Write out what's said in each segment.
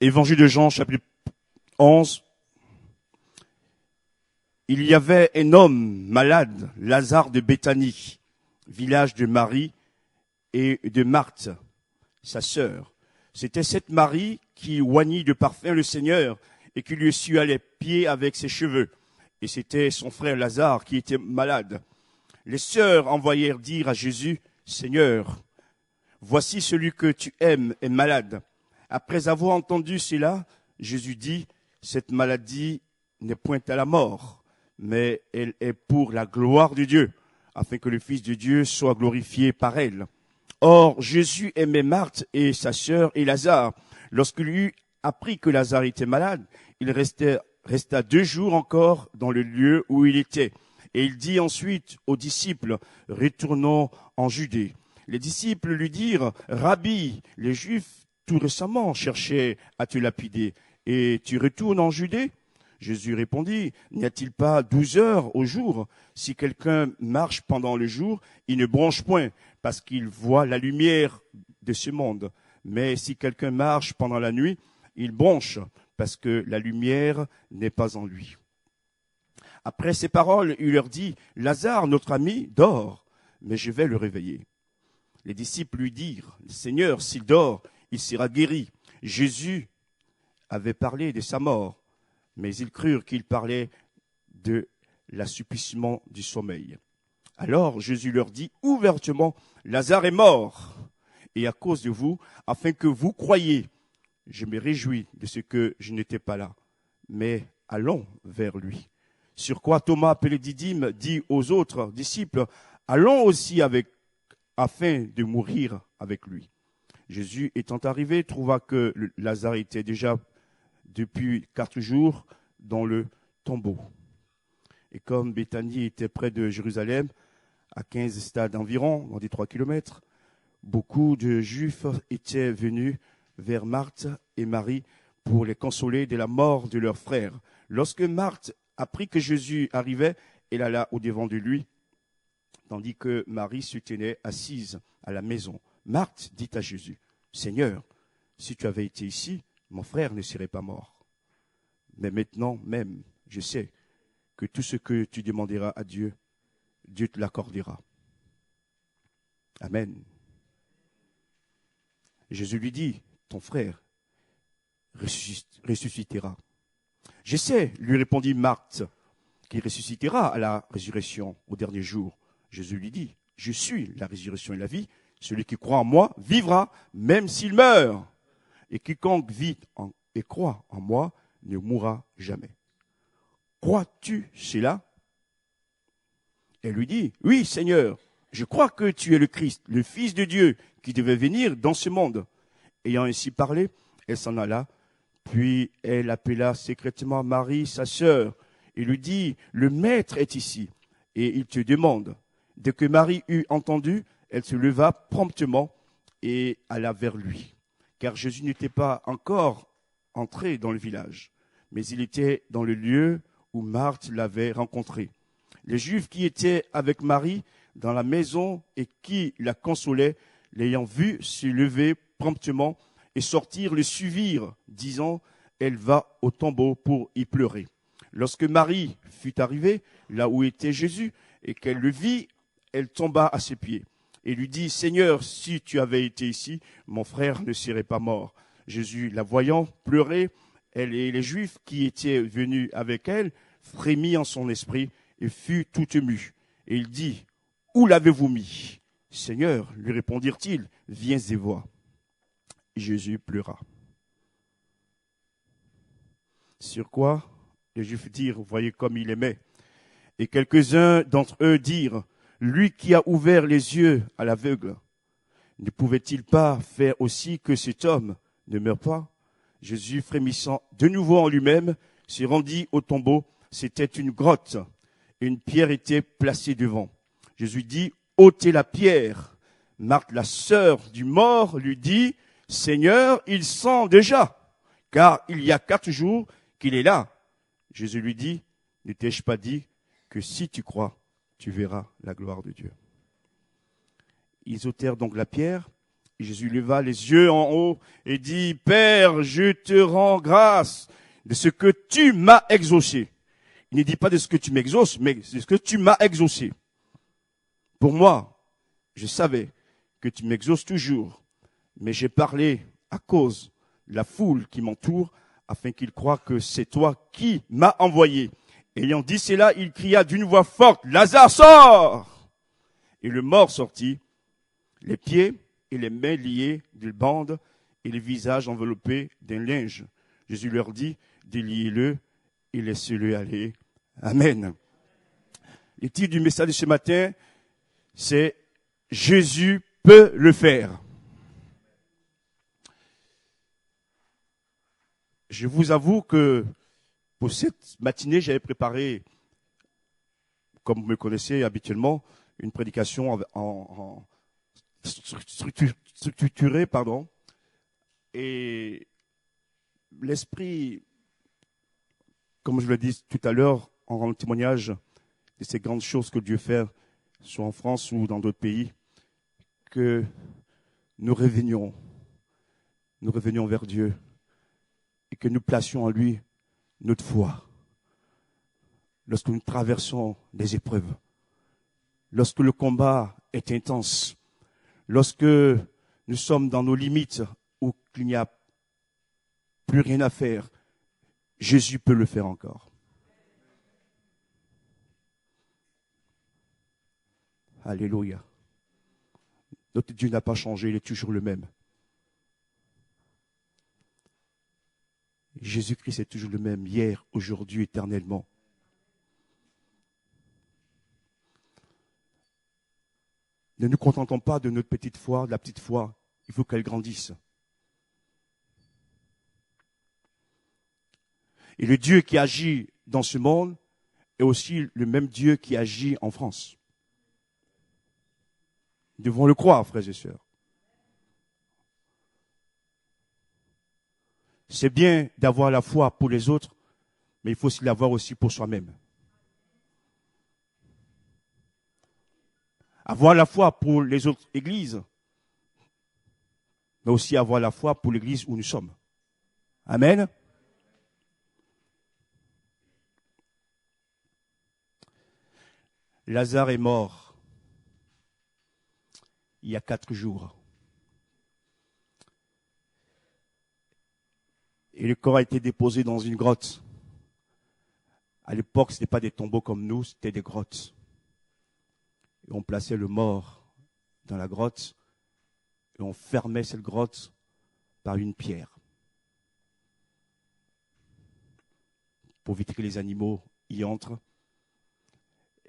Évangile de Jean, chapitre 11. Il y avait un homme malade, Lazare de Béthanie, village de Marie et de Marthe, sa sœur. C'était cette Marie qui oignit de parfum le Seigneur et qui lui essuya les pieds avec ses cheveux. Et c'était son frère Lazare qui était malade. Les sœurs envoyèrent dire à Jésus, « Seigneur, voici celui que tu aimes est malade. » Après avoir entendu cela, Jésus dit, « Cette maladie n'est point à la mort, mais elle est pour la gloire de Dieu, afin que le Fils de Dieu soit glorifié par elle. » Or, Jésus aimait Marthe et sa sœur et Lazare. Lorsqu'il eut appris que Lazare était malade, il resta 2 jours encore dans le lieu où il était. Et il dit ensuite aux disciples, « Retournons en Judée. » Les disciples lui dirent, « Rabbi, les Juifs tout récemment cherchaient à te lapider, et tu retournes en Judée ?» Jésus répondit, « N'y a-t-il pas 12 heures au jour? Si quelqu'un marche pendant le jour, il ne bronche point, parce qu'il voit la lumière de ce monde. Mais si quelqu'un marche pendant la nuit, il bronche, parce que la lumière n'est pas en lui. » Après ces paroles, il leur dit, « Lazare, notre ami, dort, mais je vais le réveiller. » Les disciples lui dirent, « Seigneur, s'il dort, il sera guéri. » Jésus avait parlé de sa mort, mais ils crurent qu'il parlait de l'assouplissement du sommeil. Alors Jésus leur dit ouvertement, « Lazare est mort, et à cause de vous, afin que vous croyiez, je me réjouis de ce que je n'étais pas là, mais allons vers lui. » Sur quoi Thomas, appelé Didyme, dit aux autres disciples, « Allons aussi afin de mourir avec lui. » Jésus étant arrivé, trouva que Lazare était déjà depuis 4 jours dans le tombeau. Et comme Béthanie était près de Jérusalem, à 15 stades environ, dans des 3 kilomètres, beaucoup de Juifs étaient venus vers Marthe et Marie pour les consoler de la mort de leur frère. Lorsque Marthe apprit que Jésus arrivait, elle alla au-devant de lui, tandis que Marie se tenait assise à la maison. Marthe dit à Jésus, « Seigneur, si tu avais été ici, mon frère ne serait pas mort. Mais maintenant même, je sais que tout ce que tu demanderas à Dieu, Dieu te l'accordera. » Amen. Jésus lui dit, « Ton frère ressuscitera. » « Je sais, lui répondit Marthe, qu'il ressuscitera à la résurrection au dernier jour. Jésus lui dit, « Je suis la résurrection et la vie. Celui qui croit en moi vivra, même s'il meurt. Et quiconque vit et croit en moi ne mourra jamais. » Crois-tu cela? Elle lui dit, « Oui, Seigneur, je crois que tu es le Christ, le Fils de Dieu, qui devait venir dans ce monde. » Ayant ainsi parlé, elle s'en alla. Puis elle appela secrètement Marie, sa sœur, et lui dit, « Le Maître est ici, et il te demande. » Dès que Marie eut entendu, elle se leva promptement et alla vers lui. Car Jésus n'était pas encore entré dans le village, mais il était dans le lieu où Marthe l'avait rencontré. Les Juifs qui étaient avec Marie dans la maison et qui la consolaient, l'ayant vue se lever promptement et sortir, le suivirent, disant, « Elle va au tombeau pour y pleurer. » Lorsque Marie fut arrivée là où était Jésus et qu'elle le vit, elle tomba à ses pieds et lui dit, « Seigneur, si tu avais été ici, mon frère ne serait pas mort. » Jésus, la voyant pleurer, elle et les Juifs qui étaient venus avec elle, frémit en son esprit et fut tout ému. Et il dit, « Où l'avez-vous mis? » « Seigneur, lui répondirent-ils, viens et vois. » Jésus pleura. Sur quoi les Juifs dirent, voyez comme il aimait. Et quelques-uns d'entre eux dirent, lui qui a ouvert les yeux à l'aveugle, ne pouvait-il pas faire aussi que cet homme ne meure pas? Jésus, frémissant de nouveau en lui-même, se rendit au tombeau. C'était une grotte et une pierre était placée devant. Jésus dit, ôtez la pierre. Marthe, la sœur du mort, lui dit, Seigneur, il sent déjà, car il y a 4 jours qu'il est là. Jésus lui dit, ne t'ai-je pas dit que si tu crois, tu verras la gloire de Dieu. Ils ôtèrent donc la pierre Et Jésus leva les yeux en haut et dit, Père, je te rends grâce de ce que tu m'as exaucé. Il ne dit pas de ce que tu m'exauces, mais de ce que tu m'as exaucé. Pour moi, je savais que tu m'exauces toujours, mais j'ai parlé à cause de la foule qui m'entoure, afin qu'ils croient que c'est toi qui m'as envoyé. Ayant dit cela, il cria d'une voix forte, Lazare, sors! Et le mort sortit, les pieds et les mains liés d'une bande et le visage enveloppé d'un linge. Jésus leur dit, déliez-le et laissez-le aller. Amen. Le titre du message de ce matin, c'est Jésus peut le faire. Je vous avoue que pour cette matinée, j'avais préparé, comme vous me connaissez habituellement, une prédication en structurée, et l'esprit, comme je l'ai dit tout à l'heure, en rendant témoignage de ces grandes choses que Dieu fait, soit en France ou dans d'autres pays, que nous revenions vers Dieu et que nous placions en lui notre foi. Lorsque nous traversons des épreuves, lorsque le combat est intense, lorsque nous sommes dans nos limites où il n'y a plus rien à faire, Jésus peut le faire encore. Alléluia. Notre Dieu n'a pas changé, il est toujours le même. Jésus-Christ est toujours le même, hier, aujourd'hui, éternellement. Ne nous contentons pas de notre petite foi, de la petite foi. Il faut qu'elle grandisse. Et le Dieu qui agit dans ce monde est aussi le même Dieu qui agit en France. Nous devons le croire, frères et sœurs. C'est bien d'avoir la foi pour les autres, mais il faut aussi l'avoir aussi pour soi-même. Avoir la foi pour les autres églises, mais aussi avoir la foi pour l'église où nous sommes. Amen. Lazare est mort il y a 4 jours. Et le corps a été déposé dans une grotte. À l'époque, ce n'était pas des tombeaux comme nous, c'était des grottes. Et on plaçait le mort dans la grotte et on fermait cette grotte par une pierre pour éviter que les animaux y entrent.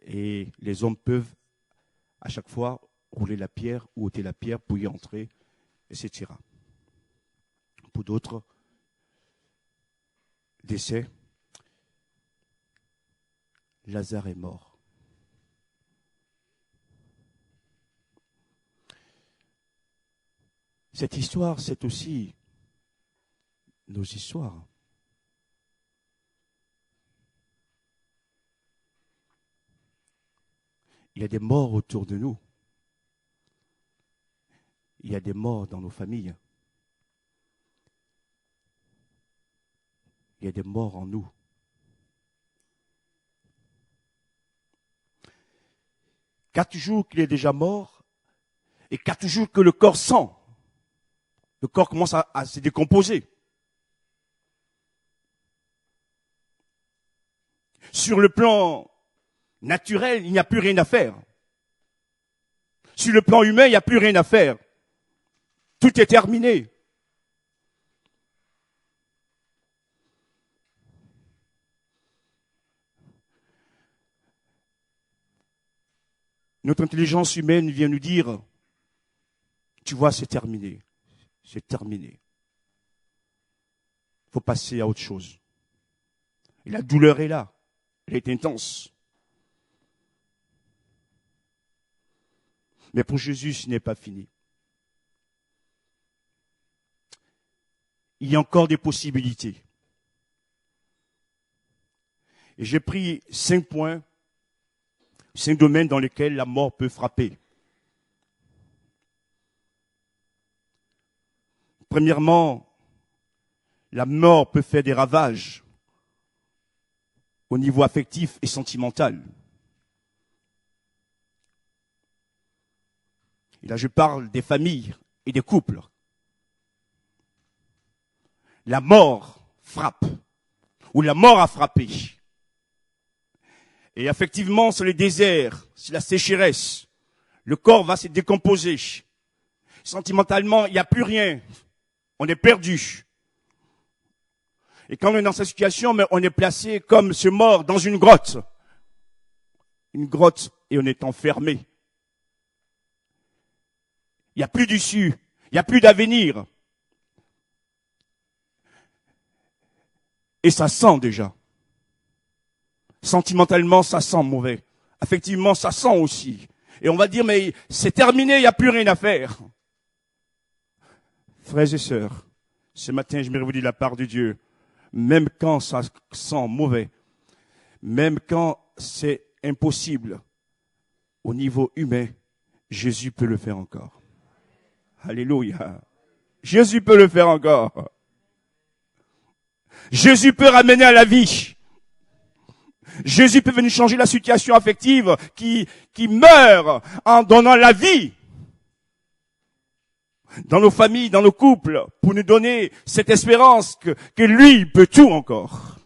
Et les hommes peuvent à chaque fois rouler la pierre ou ôter la pierre pour y entrer, etc. Pour d'autres décès, Lazare est mort. Cette histoire, c'est aussi nos histoires. Il y a des morts autour de nous. Il y a des morts dans nos familles. Il y a des morts en nous. Quatre jours qu'il est déjà mort, et 4 jours que le corps sent. Le corps commence à se décomposer. Sur le plan naturel, il n'y a plus rien à faire. Sur le plan humain, il n'y a plus rien à faire. Tout est terminé. Notre intelligence humaine vient nous dire, tu vois, c'est terminé. C'est terminé. Il faut passer à autre chose. Et la douleur est là. Elle est intense. Mais pour Jésus, ce n'est pas fini. Il y a encore des possibilités. Et j'ai pris 5 points, 5 domaines dans lesquels la mort peut frapper. Premièrement, la mort peut faire des ravages au niveau affectif et sentimental. Et là, je parle des familles et des couples. La mort frappe, ou la mort a frappé. Et effectivement, sur les déserts, sur la sécheresse, le corps va se décomposer. Sentimentalement, il n'y a plus rien. On est perdu. Et quand on est dans cette situation, mais on est placé comme ce mort dans une grotte. Une grotte et on est enfermé. Il n'y a plus d'issue. Il n'y a plus d'avenir. Et ça sent déjà. Sentimentalement, ça sent mauvais. Affectivement, ça sent aussi. Et on va dire, mais c'est terminé, il n'y a plus rien à faire. Frères et sœurs, ce matin, je me vous dire de la part de Dieu, même quand ça sent mauvais, même quand c'est impossible, au niveau humain, Jésus peut le faire encore. Alléluia. Jésus peut le faire encore. Jésus peut ramener à la vie. Jésus peut venir changer la situation affective qui meurt en donnant la vie dans nos familles, dans nos couples, pour nous donner cette espérance que lui peut tout encore.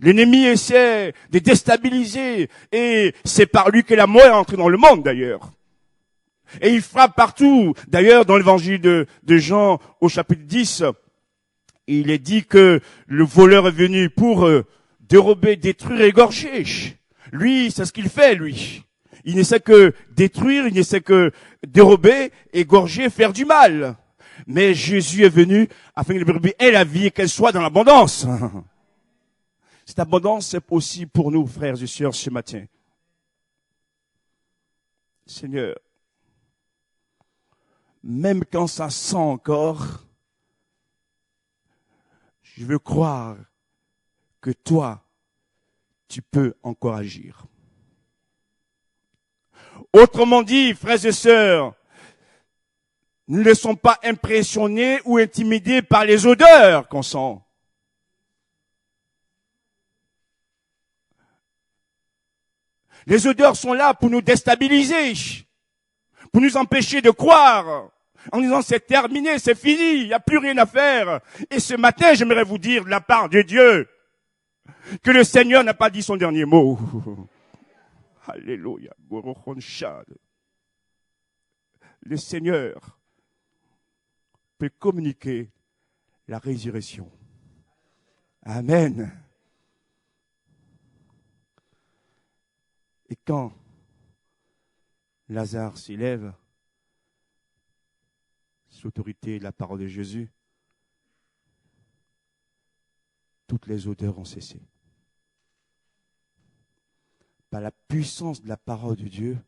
L'ennemi essaie de déstabiliser et c'est par lui que la mort est entrée dans le monde d'ailleurs. Et il frappe partout. D'ailleurs, dans l'évangile de Jean au chapitre 10, il est dit que le voleur est venu pour dérober, détruire, égorger. Lui, c'est ce qu'il fait, lui. Il ne sait que détruire, il ne sait que dérober, égorger, faire du mal. Mais Jésus est venu afin que le brebis ait la vie et qu'elle soit dans l'abondance. Cette abondance, c'est aussi pour nous, frères et sœurs, ce matin. Seigneur, même quand ça sent encore, je veux croire que toi, tu peux encore agir. Autrement dit, frères et sœurs, nous ne sommes pas impressionnés ou intimidés par les odeurs qu'on sent. Les odeurs sont là pour nous déstabiliser, pour nous empêcher de croire, en disant c'est terminé, c'est fini, il n'y a plus rien à faire. Et ce matin, j'aimerais vous dire de la part de Dieu que le Seigneur n'a pas dit son dernier mot. Alléluia. Le Seigneur peut communiquer la résurrection. Amen. Et quand Lazare s'élève, sous l'autorité de la parole de Jésus, toutes les odeurs ont cessé. Par la puissance de la parole de Dieu,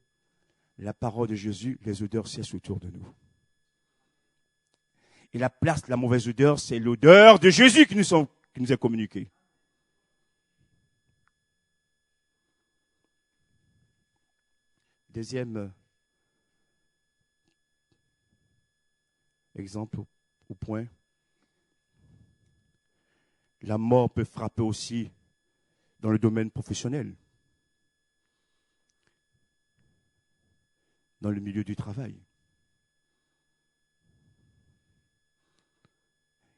la parole de Jésus, les odeurs cessent autour de nous. Et la place de la mauvaise odeur, c'est l'odeur de Jésus qui nous est communiquée. Deuxième exemple au point. La mort peut frapper aussi dans le domaine professionnel, dans le milieu du travail.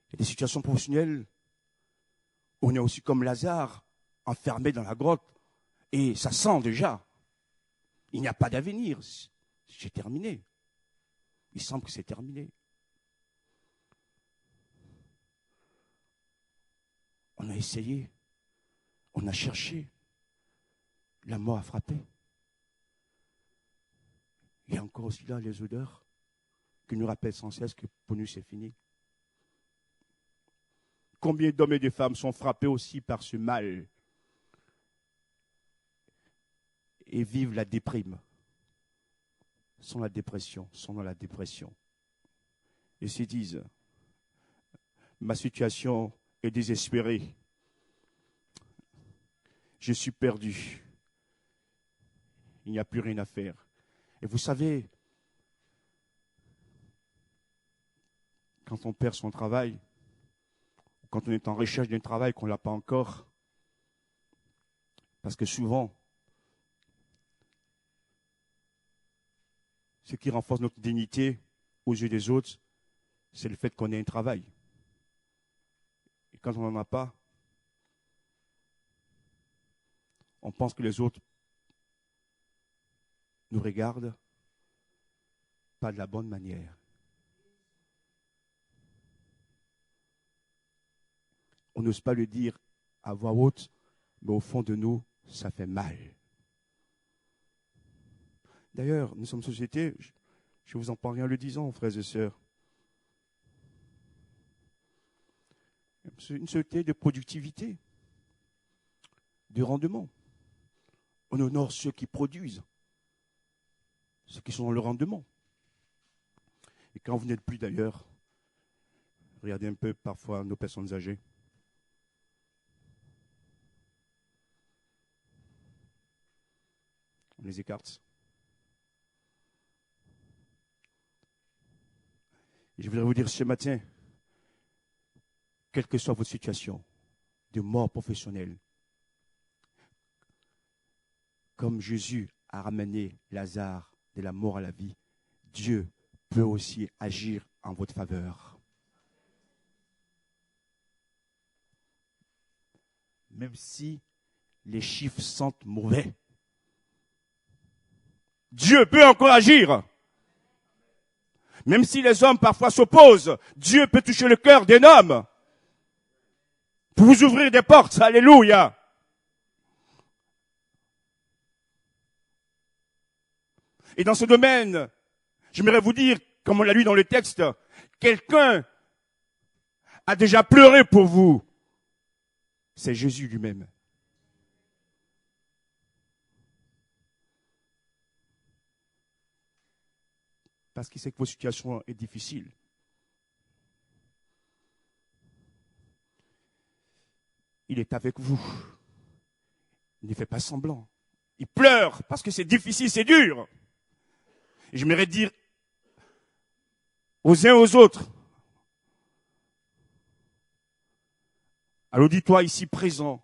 Il y a des situations professionnelles où on est aussi comme Lazare, enfermé dans la grotte, et ça sent déjà. Il n'y a pas d'avenir. C'est terminé. Il semble que c'est terminé. On a essayé, on a cherché, la mort a frappé. Il y a encore aussi là les odeurs qui nous rappellent sans cesse que pour nous c'est fini. Combien d'hommes et de femmes sont frappés aussi par ce mal et vivent la déprime, sont la dépression, sont dans la dépression. Et se disent, ma situation est désespérée, je suis perdu, il n'y a plus rien à faire. Et vous savez, quand on perd son travail, quand on est en recherche d'un travail qu'on ne l'a pas encore. Parce que souvent, ce qui renforce notre dignité aux yeux des autres, c'est le fait qu'on ait un travail. Et quand on n'en a pas, on pense que les autres nous regardent pas de la bonne manière. On n'ose pas le dire à voix haute, mais au fond de nous, ça fait mal. D'ailleurs, nous sommes une société, je vous en parle rien en le disant, frères et sœurs. C'est une société de productivité, de rendement. On honore ceux qui produisent, ceux qui sont dans le rendement. Et quand vous n'êtes plus d'ailleurs, regardez un peu parfois nos personnes âgées. On les écarte. Et je voudrais vous dire ce matin, quelle que soit votre situation de mort professionnelle, comme Jésus a ramené Lazare de la mort à la vie, Dieu peut aussi agir en votre faveur. Même si les chiffres sentent mauvais, Dieu peut encore agir. Même si les hommes parfois s'opposent, Dieu peut toucher le cœur d'un homme pour vous ouvrir des portes. Alléluia. Et dans ce domaine, j'aimerais vous dire, comme on l'a lu dans le texte, quelqu'un a déjà pleuré pour vous. C'est Jésus lui-même. Parce qu'il sait que votre situation est difficile. Il est avec vous. Il ne fait pas semblant. Il pleure parce que c'est difficile, c'est dur. Et j'aimerais dire aux uns aux autres, à l'auditoire ici présent,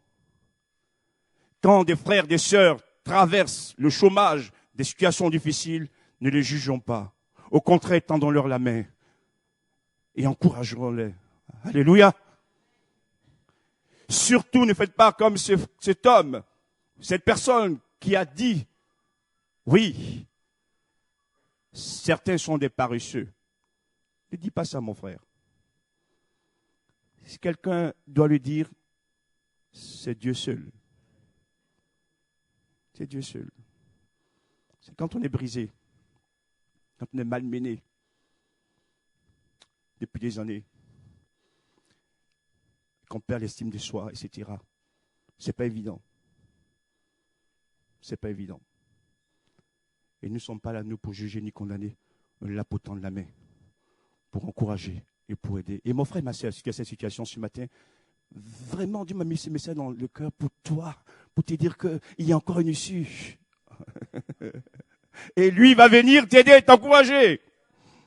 quand des frères, des sœurs traversent le chômage, des situations difficiles, ne les jugeons pas. Au contraire, tendons-leur la main et encouragerons-les. Alléluia. Surtout, ne faites pas comme cet homme, cette personne qui a dit, oui, certains sont des paresseux. Ne dis pas ça, mon frère. Si quelqu'un doit le dire, c'est Dieu seul. C'est Dieu seul. C'est quand on est brisé, quand on est malmené depuis des années, qu'on perd l'estime de soi, etc. C'est pas évident. C'est pas évident. Et nous ne sommes pas là, nous, pour juger ni condamner. On est là pour tendre la main, pour encourager et pour aider. Et mon frère, ma sœur, qui a cette situation ce matin, vraiment, Dieu m'a mis ce message dans le cœur pour toi, pour te dire qu'il y a encore une issue. Et lui va venir t'aider, t'encourager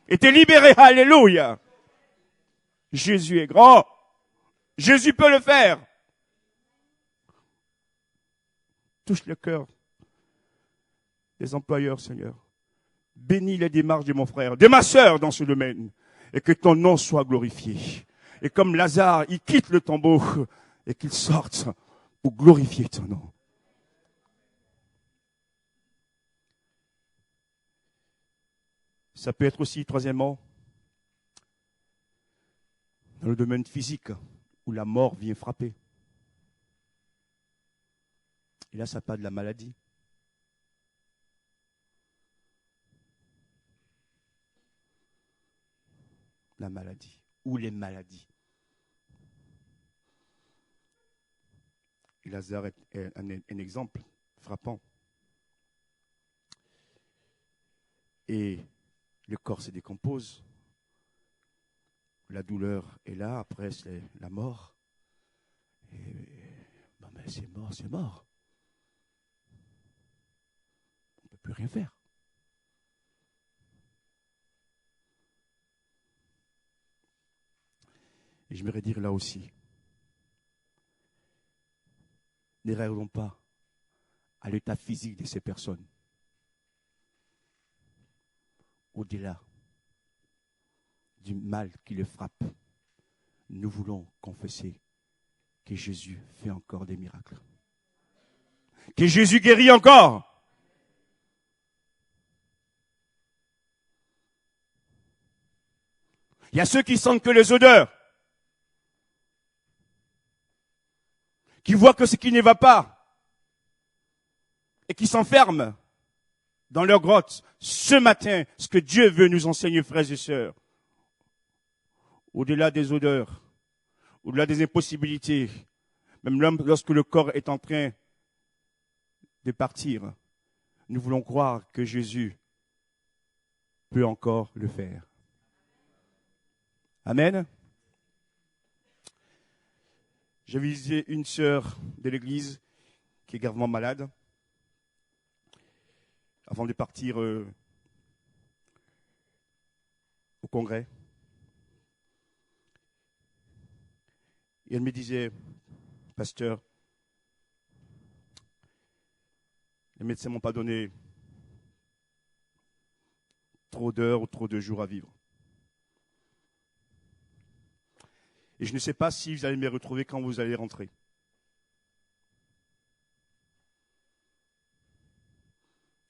et te libérer. Alléluia. Jésus est grand. Jésus peut le faire. Touche le cœur des employeurs, Seigneur. Bénis les démarches de mon frère, de ma sœur dans ce domaine, et que ton nom soit glorifié. Et comme Lazare, il quitte le tombeau et qu'il sorte pour glorifier ton nom. Ça peut être aussi, troisièmement, dans le domaine physique, où la mort vient frapper. Et là, ça parle de la maladie. La maladie, ou les maladies. Et Lazare est un exemple frappant. Et le corps se décompose. La douleur est là, après c'est la mort. Et bon, mais c'est mort, c'est mort. On ne peut plus rien faire. Et je voudrais dire là aussi, ne rêvons pas à l'état physique de ces personnes. Au-delà du mal qui les frappe, nous voulons confesser que Jésus fait encore des miracles. Que Jésus guérit encore. Il y a ceux qui sentent que les odeurs, qui voient que ce qui ne va pas, et qui s'enferment dans leur grotte. Ce matin, ce que Dieu veut nous enseigner, frères et sœurs, au-delà des odeurs, au-delà des impossibilités, même lorsque le corps est en train de partir, nous voulons croire que Jésus peut encore le faire. Amen. J'ai visité une sœur de l'église qui est gravement malade. Avant de partir au congrès. Et elle me disait, pasteur, les médecins ne m'ont pas donné trop d'heures ou trop de jours à vivre. Et je ne sais pas si vous allez me retrouver quand vous allez rentrer.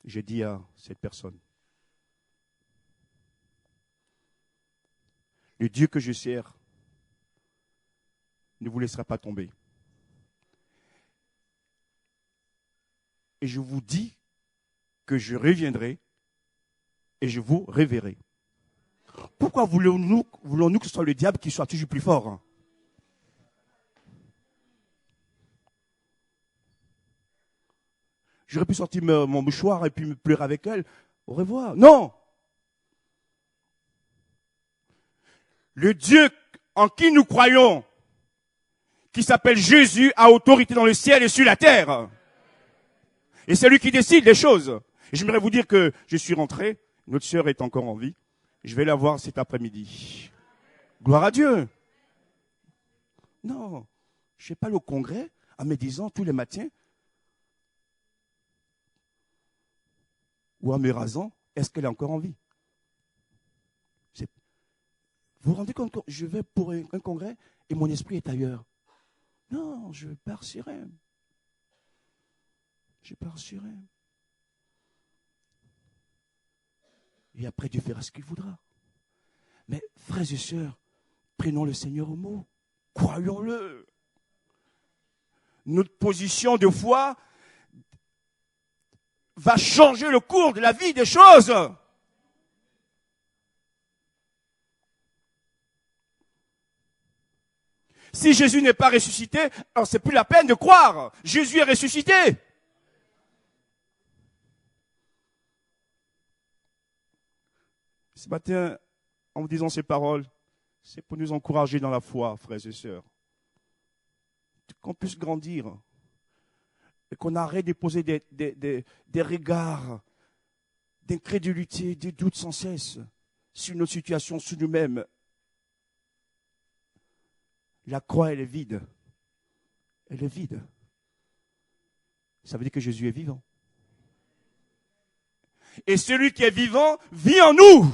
J'ai dit à cette personne, le Dieu que je sers ne vous laissera pas tomber. Et je vous dis que je reviendrai et je vous reverrai. Pourquoi voulons-nous que ce soit le diable qui soit toujours plus fort? J'aurais pu sortir mon mouchoir et puis me pleurer avec elle. Au revoir. Non! Le Dieu en qui nous croyons, qui s'appelle Jésus, a autorité dans le ciel et sur la terre. Et c'est lui qui décide les choses. Et j'aimerais vous dire que je suis rentré, notre sœur est encore en vie. Je vais la voir cet après-midi. Gloire à Dieu. Non, je ne sais pas le congrès en me disant tous les matins, ou en me rasant, est-ce qu'elle est encore en vie? Vous vous rendez compte que je vais pour un congrès et mon esprit est ailleurs? Non, je pars sur elle. Je pars sur elle. Et après, Dieu fera ce qu'il voudra. Mais, frères et sœurs, prenons le Seigneur au mot. Croyons-le. Notre position de foi va changer le cours de la vie des choses. Si Jésus n'est pas ressuscité, alors c'est plus la peine de croire. Jésus est ressuscité. Ce matin, en vous disant ces paroles, c'est pour nous encourager dans la foi, frères et sœurs. Qu'on puisse grandir. Et qu'on arrête de poser des regards d'incrédulité, des doutes sans cesse sur notre situation, sur nous-mêmes. La croix, elle est vide. Elle est vide. Ça veut dire que Jésus est vivant. Et celui qui est vivant vit en nous.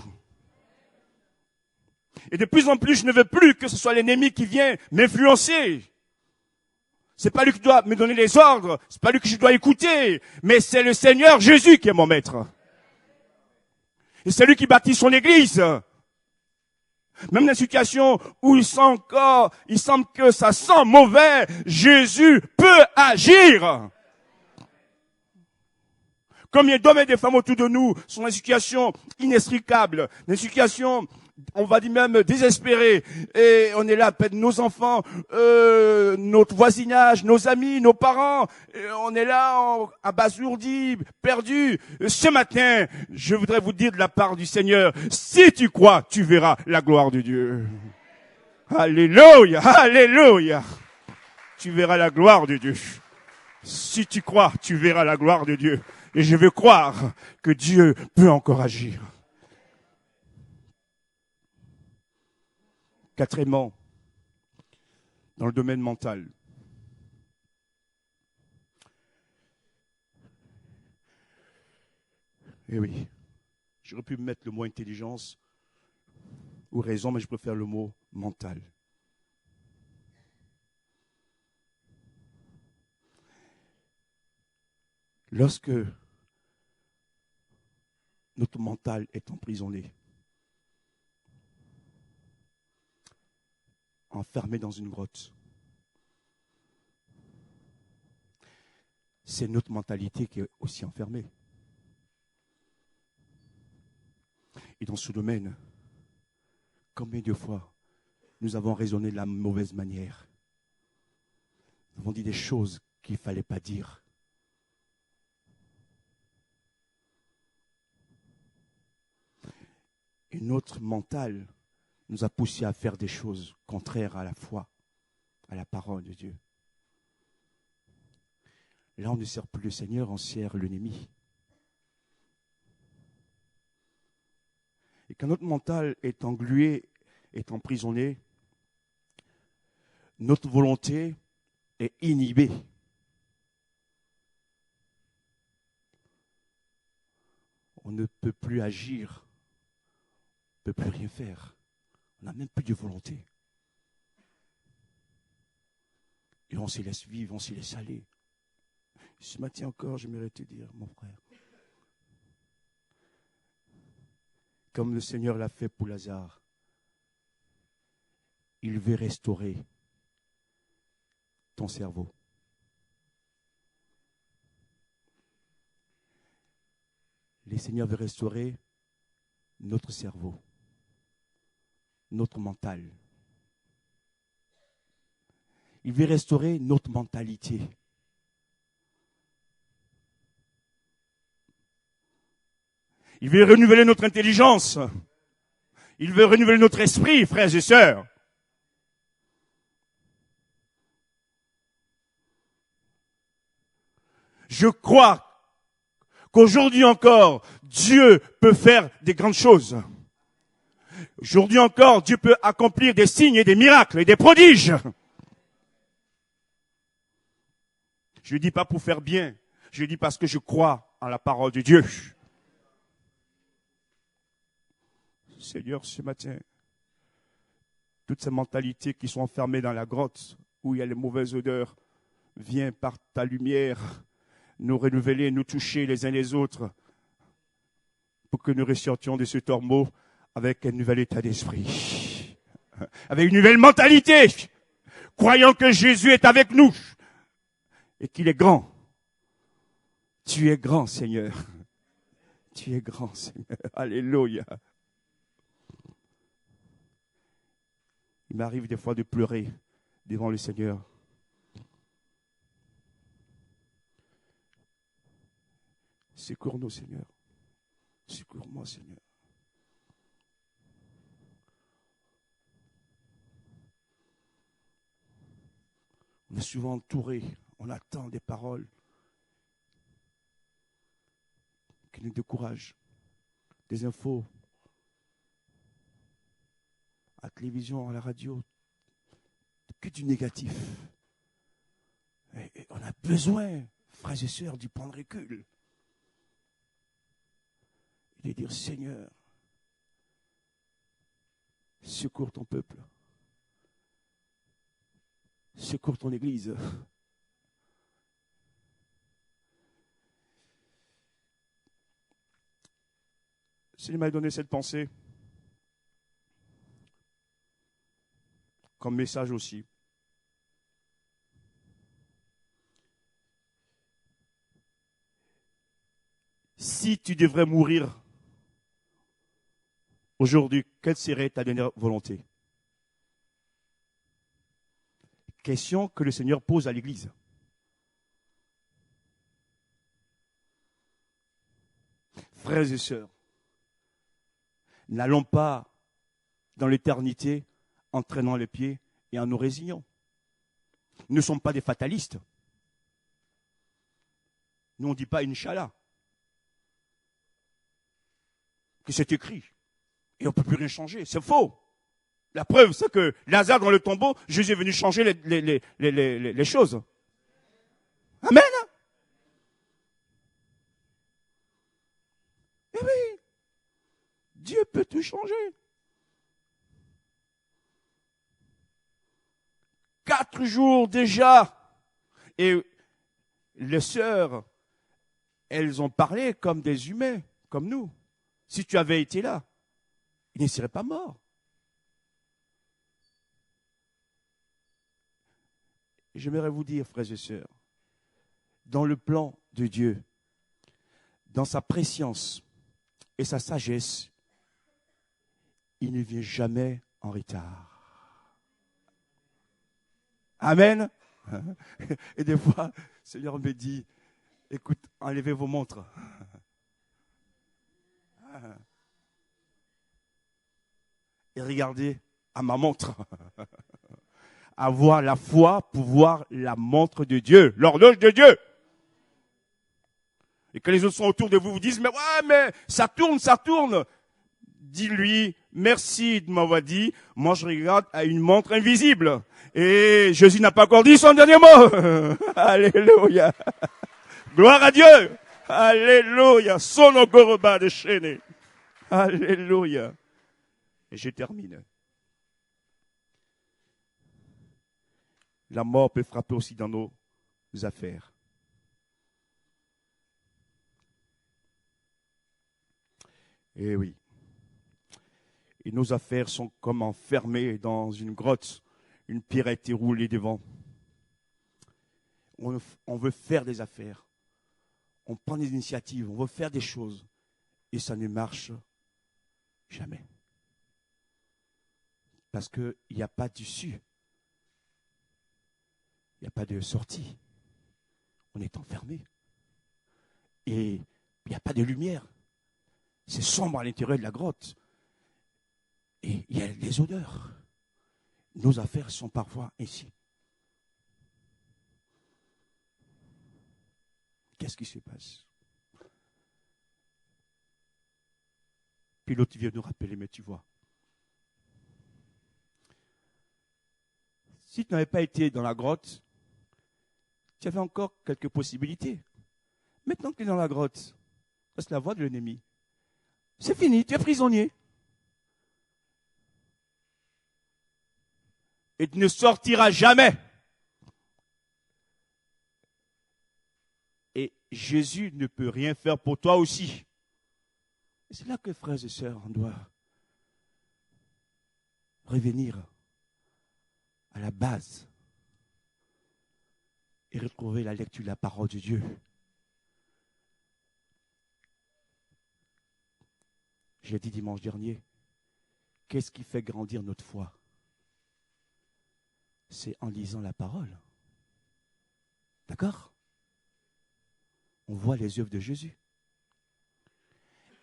Et de plus en plus, je ne veux plus que ce soit l'ennemi qui vient m'influencer. C'est pas lui qui doit me donner les ordres, c'est pas lui que je dois écouter, mais c'est le Seigneur Jésus qui est mon maître. Et c'est lui qui bâtit son église. Même dans la situation où il semble que ça sent mauvais, Jésus peut agir. Combien d'hommes et de femmes autour de nous sont dans une situation inextricable, dans une situation, on va dire même désespérée, et on est là, peut-être nos enfants, notre voisinage, nos amis, nos parents, on est là, abasourdis, perdus. Ce matin, je voudrais vous dire de la part du Seigneur, si tu crois, tu verras la gloire de Dieu. Alléluia, alléluia. Tu verras la gloire de Dieu. Si tu crois, tu verras la gloire de Dieu. Et je veux croire que Dieu peut encore agir. Quatrièmement, dans le domaine mental. Eh oui, j'aurais pu mettre le mot intelligence ou raison, mais je préfère le mot mental. Lorsque notre mental est emprisonné, enfermé dans une grotte, c'est notre mentalité qui est aussi enfermée. Et dans ce domaine, combien de fois nous avons raisonné de la mauvaise manière? Nous avons dit des choses qu'il ne fallait pas dire. Et notre mental nous a poussé à faire des choses contraires à la foi, à la parole de Dieu. Là, on ne sert plus le Seigneur, on sert l'ennemi. Et quand notre mental est englué, est emprisonné, notre volonté est inhibée. On ne peut plus agir, on ne peut plus rien faire. On n'a même plus de volonté. Et on s'y laisse vivre, on s'y laisse aller. Ce matin encore, j'aimerais te dire, mon frère, comme le Seigneur l'a fait pour Lazare, il veut restaurer ton cerveau. Le Seigneur veut restaurer notre cerveau, notre mental. Il veut restaurer notre mentalité. Il veut renouveler notre intelligence. Il veut renouveler notre esprit, frères et sœurs. Je crois qu'aujourd'hui encore, Dieu peut faire des grandes choses. Aujourd'hui encore, Dieu peut accomplir des signes et des miracles et des prodiges. Je ne dis pas pour faire bien, je dis parce que je crois en la parole de Dieu. Seigneur, ce matin, toutes ces mentalités qui sont enfermées dans la grotte, où il y a les mauvaises odeurs, viens par ta lumière nous renouveler, nous toucher les uns les autres, pour que nous ressortions de ce tombeau avec un nouvel état d'esprit, avec une nouvelle mentalité, croyant que Jésus est avec nous et qu'il est grand. Tu es grand, Seigneur. Tu es grand, Seigneur. Alléluia. Il m'arrive des fois de pleurer devant le Seigneur. Secours-nous, Seigneur. Secours-moi, Seigneur. On est souvent entouré, on attend des paroles qui nous découragent, des infos, à la télévision, à la radio, que du négatif. Et on a besoin, frères et sœurs, d'y prendre recul. Et de dire, Seigneur, secours ton peuple. Secours ton Église. Le Seigneur m'a donné cette pensée comme message aussi. Si tu devrais mourir aujourd'hui, quelle serait ta dernière volonté? Question que le Seigneur pose à l'Église. Frères et sœurs, n'allons pas dans l'éternité en traînant les pieds et en nous résignant. Nous ne sommes pas des fatalistes. Nous, on ne dit pas Inch'Allah. Que c'est écrit. Et on ne peut plus rien changer. C'est faux. La preuve, c'est que Lazare dans le tombeau, Jésus est venu changer les choses. Amen. Eh oui, Dieu peut tout changer. 4 jours déjà. Et les sœurs, elles ont parlé comme des humains, comme nous. Si tu avais été là, il ne serait pas mort. J'aimerais vous dire, frères et sœurs, dans le plan de Dieu, dans sa préscience et sa sagesse, il ne vient jamais en retard. Amen. Et des fois, le Seigneur me dit, écoute, enlevez vos montres. Et regardez à ma montre. Avoir la foi pour voir la montre de Dieu, l'horloge de Dieu. Et quand les autres sont autour de vous, vous disent, mais ouais, mais ça tourne, ça tourne. Dis-lui, merci de m'avoir dit, moi je regarde à une montre invisible. Et Jésus n'a pas encore dit son dernier mot. Alléluia. Gloire à Dieu. Alléluia. Son ogoroba déchaîné. Alléluia. Et je termine. La mort peut frapper aussi dans nos affaires. Eh oui. Et nos affaires sont comme enfermées dans une grotte. Une pierre a été roulée devant. On veut faire des affaires. On prend des initiatives. On veut faire des choses. Et ça ne marche jamais. Parce qu'il n'y a pas d'issue. Il n'y a pas de sortie. On est enfermé. Et il n'y a pas de lumière. C'est sombre à l'intérieur de la grotte. Et il y a des odeurs. Nos affaires sont parfois ainsi. Qu'est-ce qui se passe? Puis l'autre vient nous rappeler, mais tu vois, si tu n'avais pas été dans la grotte, tu avais encore quelques possibilités. Maintenant que tu es dans la grotte, c'est la voie de l'ennemi. C'est fini, tu es prisonnier. Et tu ne sortiras jamais. Et Jésus ne peut rien faire pour toi aussi. Et c'est là que, frères et sœurs, on doit revenir à la base et retrouver la lecture de la parole de Dieu. J'ai dit dimanche dernier, qu'est-ce qui fait grandir notre foi? C'est en lisant la parole. D'accord? On voit les œuvres de Jésus.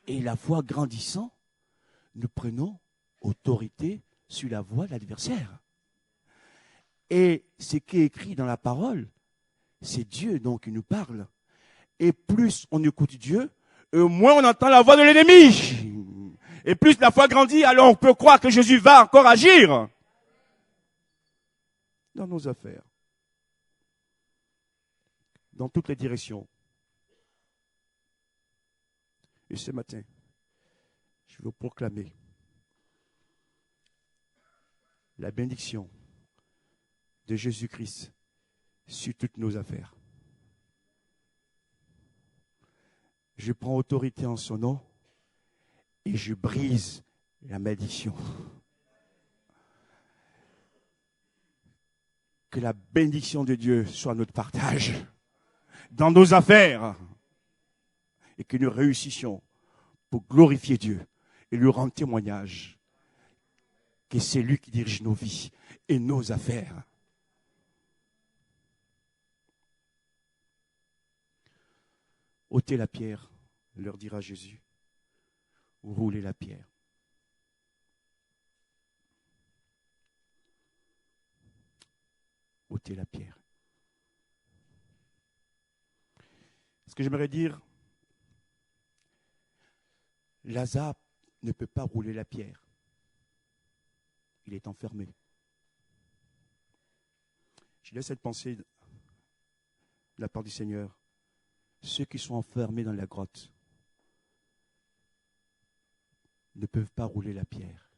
Et la foi grandissant, nous prenons autorité sur la voie de l'adversaire. Et ce qui est écrit dans la parole, c'est Dieu donc qui nous parle. Et plus on écoute Dieu, et moins on entend la voix de l'ennemi. Et plus la foi grandit, alors on peut croire que Jésus va encore agir dans nos affaires, dans toutes les directions. Et ce matin, je veux proclamer la bénédiction de Jésus-Christ sur toutes nos affaires. Je prends autorité en son nom et je brise la malédiction. Que la bénédiction de Dieu soit notre partage dans nos affaires et que nous réussissions pour glorifier Dieu et lui rendre témoignage que c'est lui qui dirige nos vies et nos affaires. Ôtez la pierre, leur dira Jésus, ou roulez la pierre. Ôtez la pierre. Ce que j'aimerais dire, Lazare ne peut pas rouler la pierre. il est enfermé. Je laisse cette pensée de la part du Seigneur. Ceux qui sont enfermés dans la grotte ne peuvent pas rouler la pierre.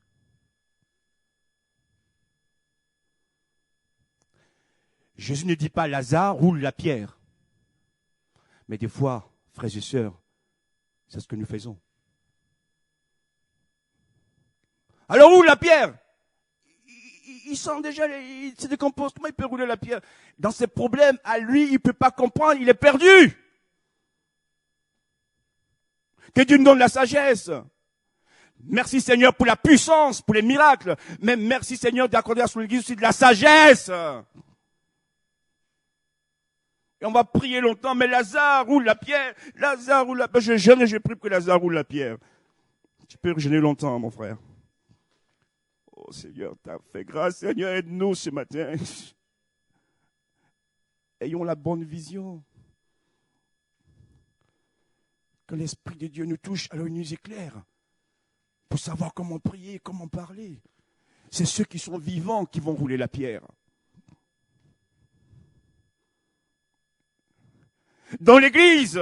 Jésus ne dit pas Lazare roule la pierre. Mais des fois, frères et sœurs, c'est ce que nous faisons. Alors roule la pierre. Il sent déjà, il se décompose. Comment il peut rouler la pierre? Dans ses problèmes, à lui, il ne peut pas comprendre, il est perdu. Que Dieu nous donne la sagesse. Merci Seigneur pour la puissance, pour les miracles. Mais merci Seigneur d'accorder à son Église aussi de la sagesse. Et on va prier longtemps, mais Lazare roule la pierre. Lazare roule la pierre. Je jeûne et je prie que Lazare roule la pierre. Tu peux jeûner longtemps, mon frère. Oh Seigneur, t'as fait grâce. Seigneur, aide-nous ce matin. Ayons la bonne vision. Que l'Esprit de Dieu nous touche, alors il nous éclaire. Pour savoir comment prier, comment parler. C'est ceux qui sont vivants qui vont rouler la pierre. Dans l'Église,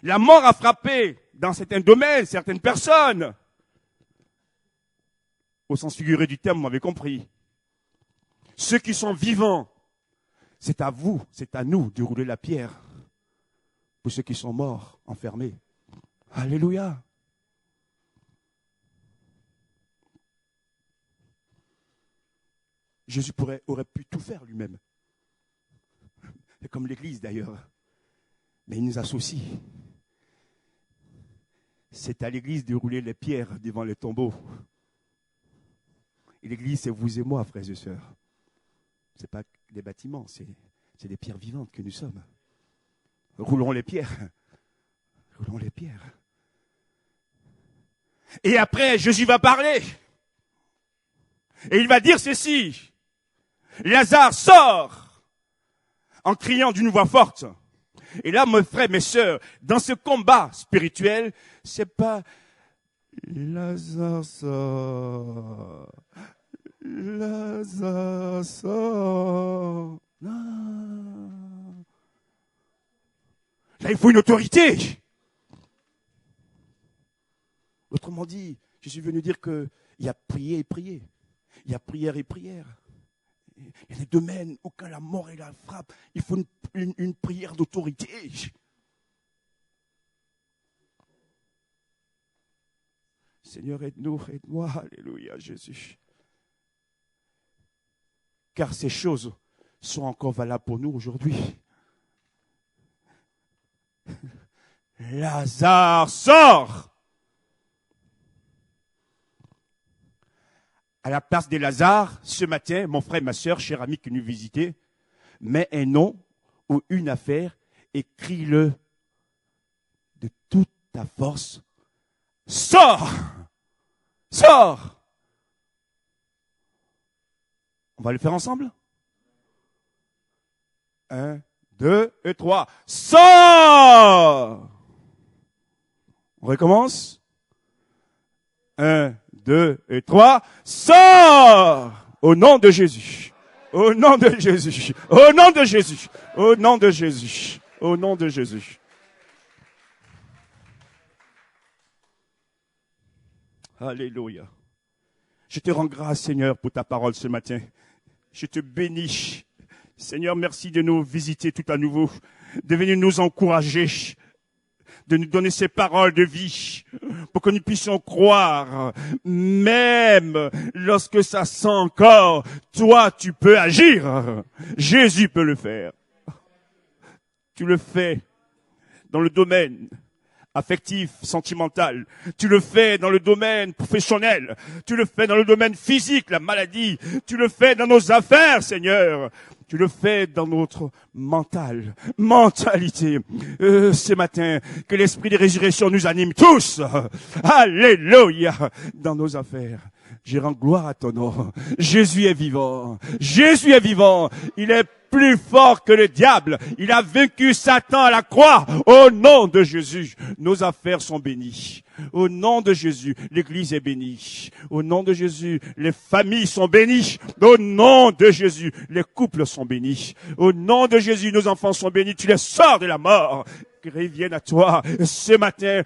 la mort a frappé dans certains domaines, certaines personnes. Au sens figuré du terme, vous m'avez compris. Ceux qui sont vivants, c'est à vous, c'est à nous de rouler la pierre. Pour ceux qui sont morts, enfermés. Alléluia. Jésus aurait pu tout faire lui-même. C'est comme l'Église d'ailleurs. Mais il nous associe. C'est à l'Église de rouler les pierres devant les tombeaux. Et l'Église, c'est vous et moi, frères et sœurs. Ce n'est pas des bâtiments, c'est des pierres vivantes que nous sommes. Roulons les pierres. Roulons les pierres. Et après, Jésus va parler. Et il va dire ceci. Lazare sort en criant d'une voix forte. Et là, mes frères, mes sœurs, dans ce combat spirituel, c'est pas Lazare sort. Lazare sort. Non. Là, il faut une autorité. Autrement dit, je suis venu dire qu'il y a prière et prière. Il y a prière et prière. Il y a des domaines où quand la mort et la frappe, il faut une prière d'autorité. Seigneur, aide-nous, aide-moi, alléluia, Jésus. Car ces choses sont encore valables pour nous aujourd'hui. Lazare sort. À la place de Lazare, ce matin, mon frère et ma sœur, cher ami qui nous visitait, mets un nom ou une affaire et crie-le de toute ta force. Sors! Sors! On va le faire ensemble? 1, 2 et 3. Sors! On recommence? 1, 2 et 3. Sors! Au nom de Jésus. Au nom de Jésus. Au nom de Jésus. Au nom de Jésus. Au nom de Jésus. Alléluia. Je te rends grâce, Seigneur, pour ta parole ce matin. Je te bénis. Seigneur, merci de nous visiter tout à nouveau, de venir nous encourager, de nous donner ces paroles de vie, pour que nous puissions croire, même lorsque ça sent encore, toi tu peux agir. Jésus peut le faire. Tu le fais dans le domaine affectif, sentimental. Tu le fais dans le domaine professionnel. Tu le fais dans le domaine physique, la maladie. Tu le fais dans nos affaires, Seigneur. Tu le fais dans notre mentalité. Ce matin, que l'esprit de résurrection nous anime tous. Alléluia. Dans nos affaires. Je rends gloire à ton nom. Jésus est vivant. Jésus est vivant. Il est plus fort que le diable. Il a vaincu Satan à la croix. Au nom de Jésus, nos affaires sont bénies. Au nom de Jésus, l'Église est bénie. Au nom de Jésus, les familles sont bénies. Au nom de Jésus, les couples sont bénis. Au nom de Jésus, nos enfants sont bénis. Tu les sors de la mort. Reviennent à toi. Ce matin,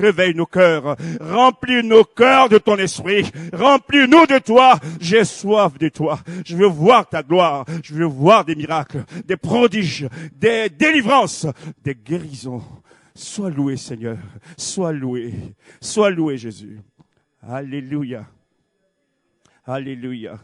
réveille nos cœurs. Remplis nos cœurs de ton esprit. Remplis-nous de toi. J'ai soif de toi. Je veux voir ta gloire. Je veux voir des miracles, des prodiges, des délivrances, des guérisons. Sois loué, Seigneur. Sois loué. Sois loué, Jésus. Alléluia. Alléluia.